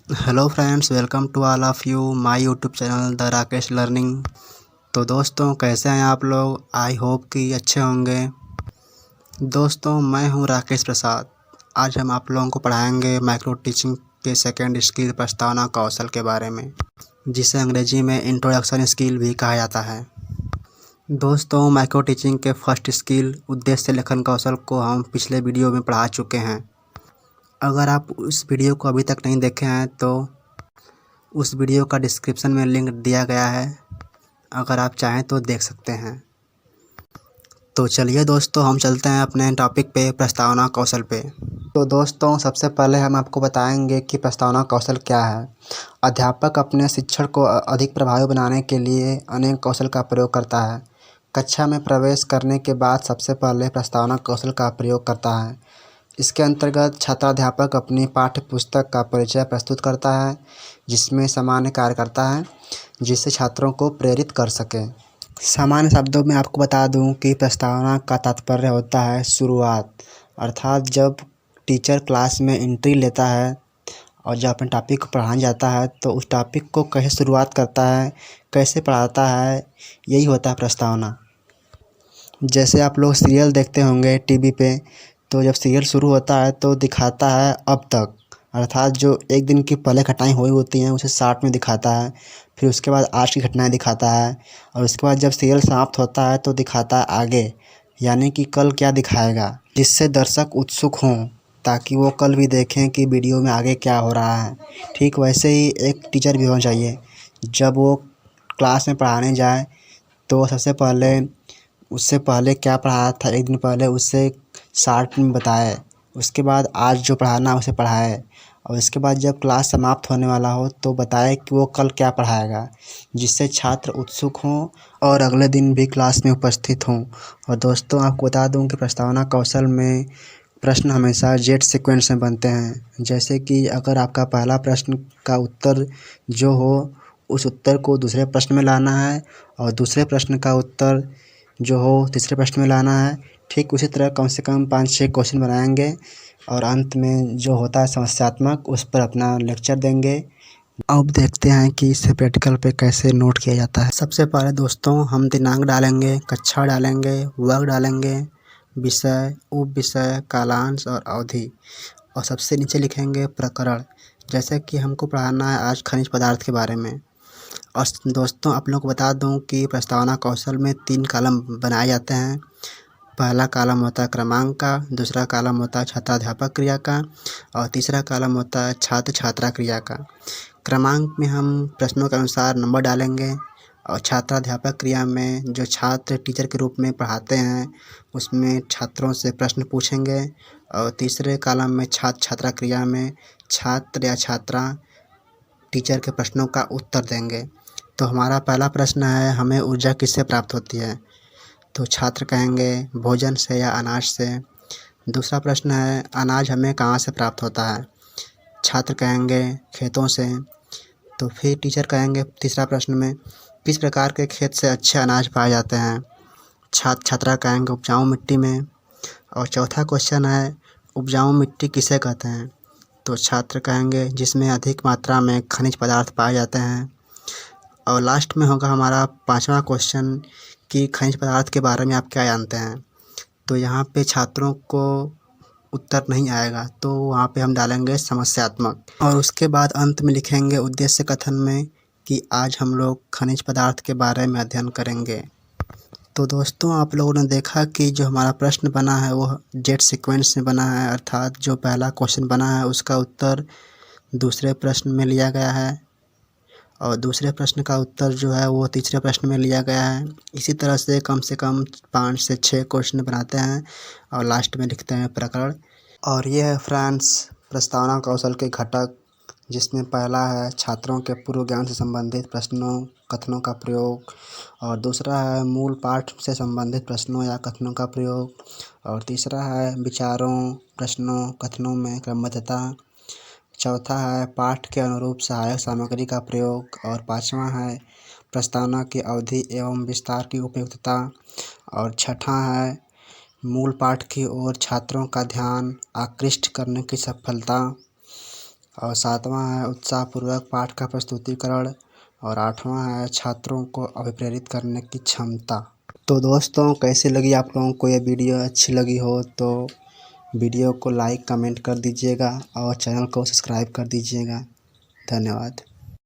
Hello friends, welcome to all of you my YouTube channel the Rakesh learning. तो दोस्तों, कैसे हैं आप लोग? आई होप कि अच्छे होंगे। दोस्तों, मैं हूं राकेश प्रसाद। आज हम आप लोगों को पढ़ाएंगे माइक्रो टीचिंग के सेकंड स्किल प्रस्तावना कौशल के बारे में, जिसे अंग्रेजी में इंट्रोडक्शन स्किल भी कहा जाता है। दोस्तों, माइक्रो टीचिंग के फर्स्ट स्किल उद्देश्य लेखन कौशल को हम पिछले वीडियो में पढ़ा चुके हैं। अगर आप उस वीडियो को अभी तक नहीं देखे हैं तो उस वीडियो का डिस्क्रिप्शन में लिंक दिया गया है, अगर आप चाहें तो देख सकते हैं। तो चलिए दोस्तों, हम चलते हैं अपने टॉपिक पे, प्रस्तावना कौशल पे। तो दोस्तों, सबसे पहले हम आपको बताएंगे कि प्रस्तावना कौशल क्या है। अध्यापक अपने शिक्षण को अधिक प्रभावी बनाने के लिए अनेक कौशल का प्रयोग करता है। कक्षा में प्रवेश करने के बाद सबसे पहले प्रस्तावना कौशल का प्रयोग करता है। इसके अंतर्गत छात्राध्यापक अपनी पाठ्य पुस्तक का परिचय प्रस्तुत करता है, जिसमें सामान्य कार्य करता है जिससे छात्रों को प्रेरित कर सके। सामान्य शब्दों में आपको बता दूं कि प्रस्तावना का तात्पर्य होता है शुरुआत, अर्थात जब टीचर क्लास में एंट्री लेता है और जब अपने टॉपिक को पढ़ाने जाता है तो उस टॉपिक को कैसे शुरुआत करता है, कैसे पढ़ाता है, यही होता है प्रस्तावना। जैसे आप लोग सीरियल देखते होंगे टीवी पे, तो जब सीरियल शुरू होता है तो दिखाता है अब तक, अर्थात जो एक दिन की पहले घटनाएं हुई होती हैं उसे शॉर्ट में दिखाता है। फिर उसके बाद आज की घटनाएं दिखाता है, और उसके बाद जब सीरियल समाप्त होता है तो दिखाता है आगे, यानी कि कल क्या दिखाएगा, जिससे दर्शक उत्सुक हों ताकि वो कल भी देखें कि वीडियो में आगे क्या हो रहा है। ठीक वैसे ही एक टीचर भी होना चाहिए। जब वो क्लास में पढ़ाने जाए तो सबसे पहले उससे पहले क्या पढ़ाया था एक दिन पहले उससे शॉर्ट में बताए, उसके बाद आज जो पढ़ाना है उसे पढ़ाए, और इसके बाद जब क्लास समाप्त होने वाला हो तो बताए कि वो कल क्या पढ़ाएगा, जिससे छात्र उत्सुक हों और अगले दिन भी क्लास में उपस्थित हों। और दोस्तों, आपको बता दूं कि प्रस्तावना कौशल में प्रश्न हमेशा जेड सीक्वेंस में बनते हैं। जैसे कि अगर आपका पहला प्रश्न का उत्तर जो हो उस उत्तर को दूसरे प्रश्न में लाना है, और दूसरे प्रश्न का उत्तर जो हो तीसरे प्रश्न में लाना है। ठीक उसी तरह कम से कम 5-6 क्वेश्चन बनाएंगे, और अंत में जो होता है समस्यात्मक, उस पर अपना लेक्चर देंगे। अब देखते हैं कि इसे प्रैक्टिकल पे कैसे नोट किया जाता है। सबसे पहले दोस्तों, हम दिनांक डालेंगे, कक्षा डालेंगे, वर्ग डालेंगे, विषय, उप विषय, कालांश और अवधि, और सबसे नीचे लिखेंगे प्रकरण। जैसे कि हमको पढ़ाना है आज खनिज पदार्थ के बारे में। और दोस्तों, आप लोगों को बता दूं कि प्रस्तावना कौशल में 3 कॉलम बनाए जाते हैं। पहला कॉलम होता है क्रमांक का, दूसरा कॉलम होता है छात्राध्यापक क्रिया का, और तीसरा कॉलम होता है छात्र छात्रा क्रिया का। क्रमांक में हम प्रश्नों के अनुसार नंबर डालेंगे, और छात्राध्यापक क्रिया में जो छात्र टीचर के रूप में पढ़ाते हैं उसमें छात्रों से प्रश्न पूछेंगे, और तीसरे कॉलम में छात्र छात्रा क्रिया में छात्र या छात्रा टीचर के प्रश्नों का उत्तर देंगे। तो हमारा पहला प्रश्न है, हमें ऊर्जा किससे प्राप्त होती है? तो छात्र कहेंगे भोजन से या अनाज से। दूसरा प्रश्न है, अनाज हमें कहाँ से प्राप्त होता है? छात्र कहेंगे खेतों से। तो फिर टीचर कहेंगे तीसरा प्रश्न में, किस प्रकार के खेत से अच्छे अनाज पाए जाते हैं? छात्र छात्रा कहेंगे उपजाऊ मिट्टी में। और चौथा क्वेश्चन है, उपजाऊ मिट्टी किसे कहते हैं? तो छात्र कहेंगे जिसमें अधिक मात्रा में खनिज पदार्थ पाए जाते हैं। और लास्ट में होगा हमारा 5वां क्वेश्चन कि खनिज पदार्थ के बारे में आप क्या जानते हैं? तो यहाँ पे छात्रों को उत्तर नहीं आएगा, तो वहाँ पे हम डालेंगे समस्यात्मक, और उसके बाद अंत में लिखेंगे उद्देश्य कथन में कि आज हम लोग खनिज पदार्थ के बारे में अध्ययन करेंगे। तो दोस्तों, आप लोगों ने देखा कि जो हमारा प्रश्न बना है वो जेड सीक्वेंस में बना है, अर्थात जो पहला क्वेश्चन बना है उसका उत्तर दूसरे प्रश्न में लिया गया है, और दूसरे प्रश्न का उत्तर जो है वो तीसरे प्रश्न में लिया गया है। इसी तरह से कम 5 से 6 क्वेश्चन बनाते हैं, और लास्ट में लिखते हैं प्रकरण। और ये है फ्रेंड्स प्रस्तावना कौशल के घटक, जिसमें पहला है छात्रों के पूर्व ज्ञान से संबंधित प्रश्नों कथनों का प्रयोग, और दूसरा है मूल पाठ से संबंधित प्रश्नों या कथनों का प्रयोग, और तीसरा है विचारों प्रश्नों कथनों में क्रमबद्धता, चौथा है पाठ के अनुरूप सहायक सामग्री का प्रयोग, और 5वां है प्रस्तावना की अवधि एवं विस्तार की उपयुक्तता, और छठा है मूल पाठ की ओर छात्रों का ध्यान आकृष्ट करने की सफलता, और 7वां है उत्साहपूर्वक पाठ का प्रस्तुतिकरण और 8वां है छात्रों को अभिप्रेरित करने की क्षमता। तो दोस्तों कैसी लगी आप लोगों को ये वीडियो? अच्छी लगी हो तो वीडियो को लाइक कमेंट कर दीजिएगा और चैनल को सब्सक्राइब कर दीजिएगा। धन्यवाद।